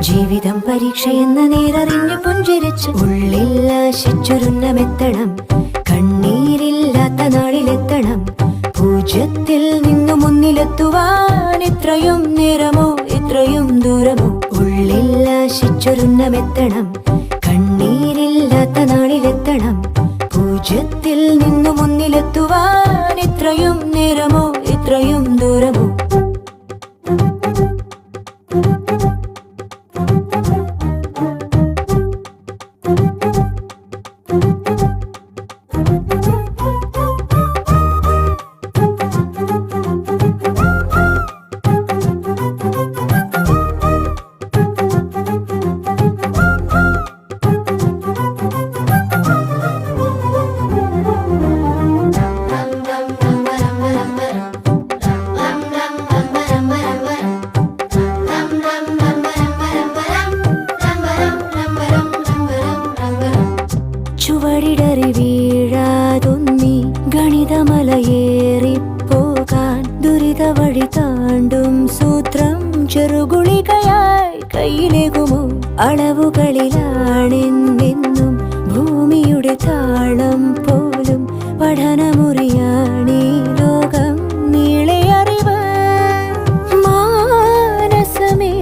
ജീവിതം പരീക്ഷയെന്ന നേരറിഞ്ഞു പുഞ്ചിരിച്ച് ഉള്ളിൽ ആശിച്ചൊരുന്നമെത്തണം. കണ്ണീരില്ലാത്ത നാളിലെത്തണം. പൂജ്യത്തിൽ നിന്നു മുന്നിലെത്തുവാൻ ഇത്രയും നേരമോ ഇത്രയും ദൂരമോ? ഉള്ളിൽ ആശിച്ചൊരുന്നമെത്തണം. കണ്ണീരില്ലാത്ത നാളിലെത്തണം. പൂജ്യത്തിൽ നിന്നു മുന്നിലെത്തുവാൻ ഇത്രയും നേരമോ ഇത്രയും ദൂരമോ? ചുവടിടറി വീഴാതൊന്നി ഗണിതമലയേറിപ്പോകാൻ ദുരിത വഴി താണ്ടും സൂത്രം ചെറുകുളികയായി കയ്യിലേകുമോ? അളവുകളിലാണെന്നെന്നും ഭൂമിയുടെ താളം പോലും പഠനമു